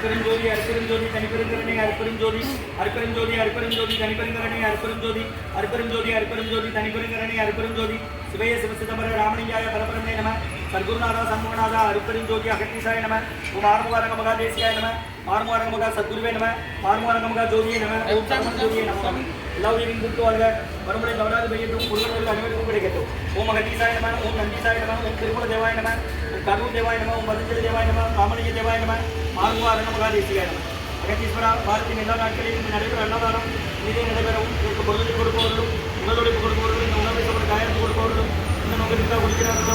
அருப்பெருஞ்சோதி அருப்பெருஞ்சோதி தனிப்பெருங்கருணை அருப்பெருஞ்சோதி அருப்பெருஞ்சோதி அருப்பெருஞ்சோதி தனிப்பெருங்கருணை அருப்பெருஞ்சோதி அருப்பெருஞ்சோதி அருப்பெருஞ்சோதி தனிப்பெருங்கருணை அருப்பெருஞ்சோதி சிவய சிவசிதம்பர ராமலிங்காய பரபரமே நம சர்க்குருநாதா சண்முகநாதா அருப்பெருஞ்சோதி அகத்தீசாய நம ஓம் ஆறுமுகாரங்க மகா தேசியாய நம ஆறுமுகாரங்க மகா சத்குருவே நம ஆறுமுகாரங்க மகா ஜோதியே நம ஓம் சரவணஜோதியே நம எல்லா உயிரின் கூட்டுவாங்க மறுமுறை தவறாது பெய்யட்டும் முருகர்கள் அனைவருக்கும் கிடைக்கட்டும் ஓம் அகத்தீசாய நம ஓம் நந்தீசாய நம ஓம் திருமல தேவாய நம ஓம் கரூர் தேவாய நம ஓம் பதஞ்சலி தேவாய நம ராமலிங்க தேவாய நம ஆறுமுகாரங்க மகா தேசியாய நம அகத்தீஸ்வரா வாரத்தின் எல்லா நாட்களிலும் நடைபெறும் அன்னதானம் இதை நடைபெறவும் இதற்கு பொருளை கொடுப்பவர்களும் உணவுடைப்பு கொடுப்பவர்களும் இந்த உணவை சொல்ற காயத்து கொடுப்பவர்களும் இந்த நோக்கத்திற்காக கொடுக்கிறார்கள்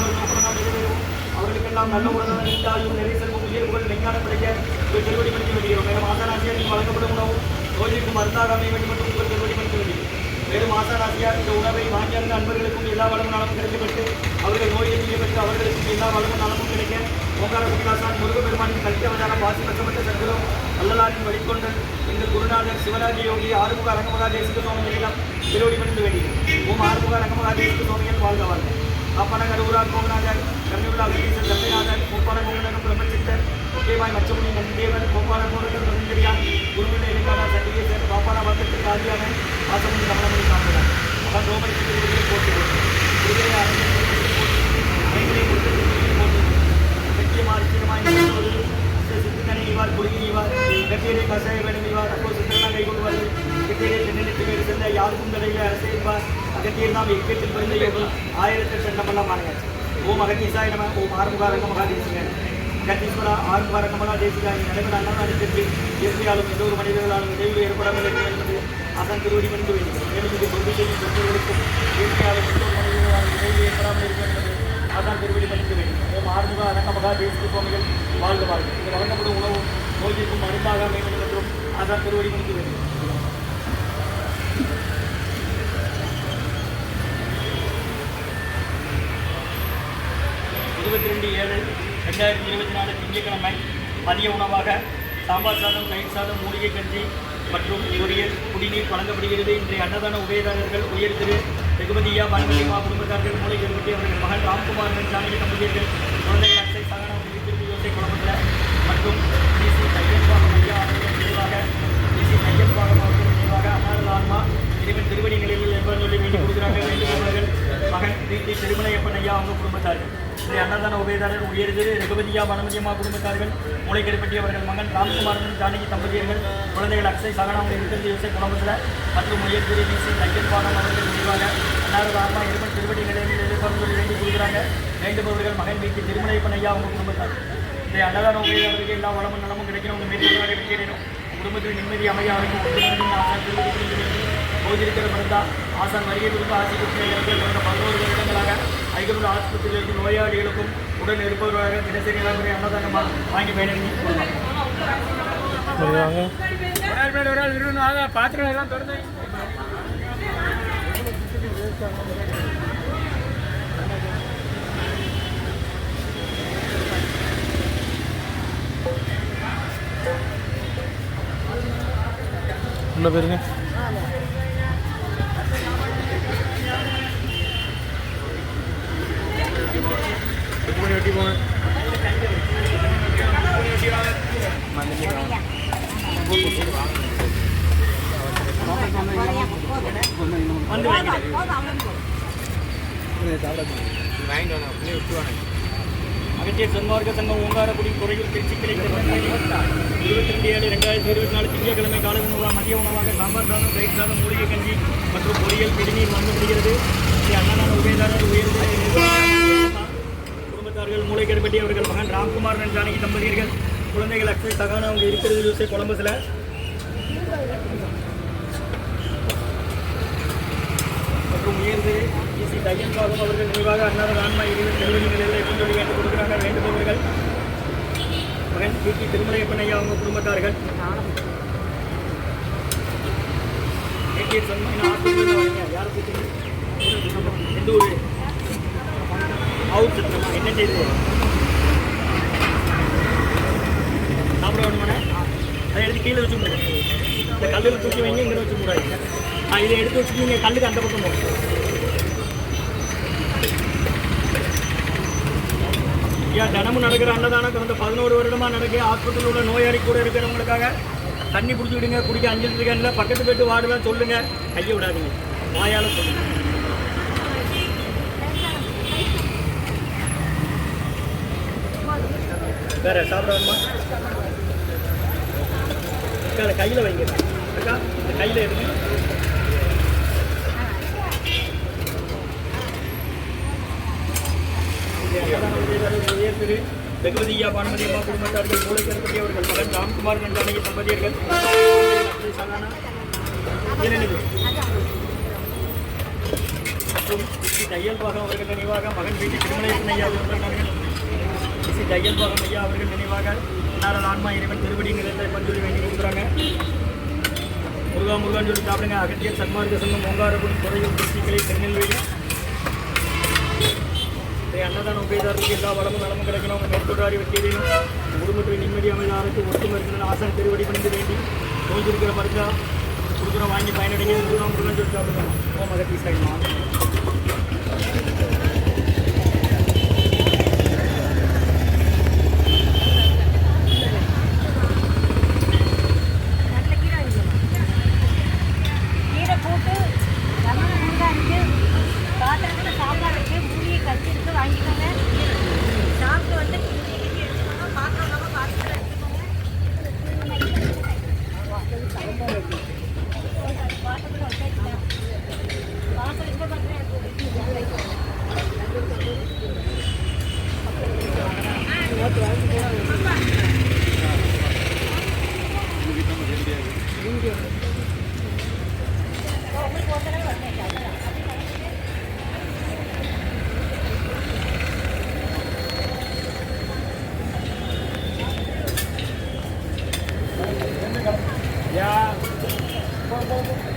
அவர்களுக்கெல்லாம் நல்ல உடனே நீண்டாயும் நிறைய செல்வம் உயர்வுகள் மெஞ்ஞான கிடைக்க உங்கள் திருவடி மணிக்க வேண்டியோம் மேலும் ஆசாராசியாருக்கு வழங்கப்படும் உணவும் நோய்க்கும் மருந்தாகாமை வேண்டும் மற்றும் உங்கள் திருவடி மணிக்க வேண்டியும் மேலும் ஆசாராசியார் இந்த உணவை வாங்கியிருந்த அன்பர்களுக்கும் எல்லா வளமும் நலமும் கிடைக்கப்பட்டு அவர்கள் நோயை செய்யப்பட்டு அவர்களுக்கும் எல்லா வளமும் நலமும் கிடைக்க ஓங்கார குடிலாசான் முருகப்பெருமானின் கல்வி அவதாரம் வாசி பற்றப்பட்ட சங்குரம் வள்ளலாரின் வழிகொண்ட எங்கள் குருநாதர் சிவராஜ யோகி ஆறுமுக அரங்கமகா தேசிக சுவாமிகளிடம் திருவடி மணிந்து வேண்டியும் ஓம் ஆறுமுக அரங்கமகா தேசிக சுவாமிகள் வாழ்க வாழ்க காப்பான கருவூரார் கோமநாதர் கருணவிழா அகதீசர் தந்தைநாதர் கோப்பான கோமநகர் பிரம்மச்சித்தர் முக்கியமாய் மச்சமுனி நந்திதேவன் கோப்பான கோரகர் ரவீந்திரியான் குருவினை இலங்கான சண்டிகேசர் காப்பான வர்க்கத்திற்கு ஆதியான ஆசமணி கமலமணி காப்பதார் அவன் ரோமணி திருவிழியை போட்டுகிறார் குருவினை அரங்கை போட்டு முக்கியமாக சிறுமாய் சித்தனை இவார் குறுகி இவார் கட்டியரை கசாய வேணும் இவார் அப்போ சித்தனா கை கொள்வார் கட்டியரை தென்னெடுத்து வேறு சென்ற யாருக்கும் தலையில் அரசியல்வார் அகத்தியர் நாம் எக்கத்தில் பிறந்த யோகம் 1000 சண்டமெல்லாம் மாறியாச்சு ஓம் அகத்தீசாய நம ஓம் ஆறுமுகாரங்க மகா தேசிக அகத்தீஸ்வரா ஆறுமுகாரங்க மகா தேசிக நடைபெற அன்னதானத்திற்கு இயற்கையாலும் எந்த ஒரு மனிதர்களாலும் இடைவெளி ஏற்படாமல் என்பது அதன் திருவடி மணிந்து வேண்டும் மேலும் இது பொது செய்யும் தொண்டர்களுக்கும் இயற்கையாலும் எந்த ஒரு மனிதர்களாலும் இடைவெளி ஏற்படாமல் இருக்கும் என்பது அதான் திருவடி மணிந்து வேண்டும் ஓம் ஆறுமுக அரங்க மகா தேசிக சுவாமிகள் வாழ்க வாழ்க இது வழங்கப்படும் உணவு நோய்க்கும் மருந்தாக வேண்டும் என்றும் அதான் திருவடி மணிந்து வேண்டும். திங்கட்கிழமை மதிய உணவாக சாம்பார் சாதம் தயிர் சாதம் மூலிகை கஞ்சி மற்றும் பொரியல் குடிநீர் வழங்கப்படுகிறது. இன்றைய அன்னதான உபயதாரர்கள் உயர் திரு வெகுமதியா பன்மதிமா குடும்பத்தார்கள் மூளை கருப்பட்டி அவர்கள் மகன் ராம்குமார் ஜானகி தம்பதியர்கள் குழந்தைகள் அக்ஷை சகனா திருப்பி யோசை குழம்பத்தில் மற்றும் டிசி தையல்பாகம் ஐயா அவர்கள் நினைவாக டிசி தையல்பாகம் அவர்கள் நினைவாக அன்னாரது ஆன்மா இறைவன் திருவடி நிலையில் என்பதை சொல்லி வேண்டி கொடுக்குறாங்க. வேண்டுகோள்கள் மகன் டிடி திருமலையப்பன் ஐயா அவங்க குடும்பத்தார்கள். இன்றைய அன்னதான உபயதாரர் உயர் திரு ரகுபதியா பனமதியம்மா குடும்பத்தார்கள் மூளை கருப்பட்டி அவர்கள் மகன் ராம்குமார் ஜானகி தம்பதியர்கள் குழந்தைகள் அக்ஷய் சகனாமல் இருக்கிறது யோசை குடும்பத்தில் மற்றும் உயர் திரு டிசி தையல்பாகம் அவர்கள் நினைவாக அன்னாரது ஆன்மா இறைவன் திருவடி நிலையில் எதிர்பார்த்து சொல்லி வேண்டி கொடுக்குறாங்க. வேண்டுபவர்கள் மகன் டிடி திருமலையப்பன் ஐயா அவங்க குடும்பத்தார்கள். இன்றைய அன்னதான உபயதாரருக்கு எல்லா வளமும் நலமும் கிடைக்கணும். உங்கள் மேற்கொள்ளாக வெற்றியடையணும். குடும்பத்தில் நிம்மதி அமையாருக்கும் ஆசான் திருவடி போதிருக்கிற மருந்தா ஆசான் வருகை கொடுத்து ஆசி குற்றங்கள் கடந்த 11 வருடங்களாக ஐகபுர ஆஸ்பத்திரிகளுக்கு நோயாளிகளுக்கும் உடன் இருப்பவர்களாக தினசரி நலமுறை அன்னதானமாக வாங்கி பயணிக்க பாத்திரம் எல்லாம் தொடர்ந்து என்ன பேருங்க வெட்டி போனேன் அகத்திய சன்மார்க்க சங்கம் ஓங்காரக்குடி குறையில் திருச்சி கிளை 22/7/2024 திங்கட்கிழமை காலை உணவாக மதிய உணவாக சாம்பார் சாதம் தயிர் சாதம் மூலிகை கஞ்சி மற்றும் பொரியல் குடிநீர் வழங்கப்படுகிறது. அன்னதான உபயதாரர் உயர்ந்த குடும்பத்தார்கள் மூளை கருப்பட்டி அவர்கள் மகன் ராம்குமார் ஜானகி தம்பதியர்கள் குழந்தைகள் அக்ஷய் சகானா அவங்க இருக்கிறது யோசை கொலம்பஸில் மற்றும் உயர்ந்து டிசி தையல்பாகம் அவர்கள் நினைவாக அன்னாரது ஆன்மா இறைவன் திருவடி நிலையில் எப்படி சொல்லி கேட்டு கொடுக்குறாங்க. வேண்டுபவர்கள் மகன் டிடி திருமலையப்பன் ஐயா அவங்க குடும்பத்தார்கள். யாரை கூப்பிட்டு எந்த ஊர் அவுட் சத்தம் என்ன செய்து சாப்பிட வேணுமானே அதை எடுத்து கீழே வச்சு போடுங்க. இந்த கல்லில் தூக்கி வைங்க இங்கே வச்சு கூடாது. இதை எடுத்து வச்சு நீங்கள் கல்லுக்கு அந்த பக்கம் போகும். ஐயா தினமும் நடக்கிற அன்னதானம் கடந்த 11 வருடமாக நடக்கு. ஆஸ்பத்திரியில் உள்ள நோயாளி கூட இருக்கிறவங்களுக்காக தண்ணி பிடிச்சிக்கிடுங்க. குடிக்க 5 லிட்டர் கேனில் பக்கத்து போய்ட்டு வார்டுலாம் சொல்லுங்கள். கையை விடாதீங்க, வாயால் சொல்லுங்கள். வேற சாப்பிடாதுமா அதை கையில் வைங்க. அக்கா இந்த கையில் எடுங்க. திரு வெகுவதியா பானுமதி அம்மா குடும்பத்தார்கள் மூளைக்கருப்பதி அவர்கள் மகன் ராம்குமார் நன்றானகி தம்பதியர்கள் மற்றும் ஸ்ரீ தையல் பாகம் அவர்கள் நினைவாக மகன் வீட்டு திருமலையப்பன் ஐயா இருந்தார்கள். ஸ்ரீ தையல் பாகம் ஐயா அவர்கள் நினைவாக நாரல் ஆன்மா இறைவன் திருவடி நிலையத்தை பஞ்சொலி வேண்டி கொடுக்குறாங்க. முருகான்னு சொல்லி சாப்பிடுங்க. அகத்தியர் சன்மார்க்க சங்கம் ஓங்காரகுடி துறையூர் டிஸ்ட்ரிக்ட்களை திருநெல்வேலி அன்னதான உபயோகத்துக்கு எல்லா வளமும் நலமும் கிடைக்கணும். அவங்க மேற்கொண்டாடி வைக்கிறதையும் குடும்பத்தில் நிம்மதி அமைதாருக்கு ஒற்றுமை இருக்கிற ஆசன திருவடி பண்ணிட்டு வேண்டி நோய் இருக்கிற மருந்தா கொடுக்குறோம். வாங்கி பயனடைங்க. முருகன் சொல்லி சாப்பிடுங்க. ஓ மகத்தி சாய்மா Yeah.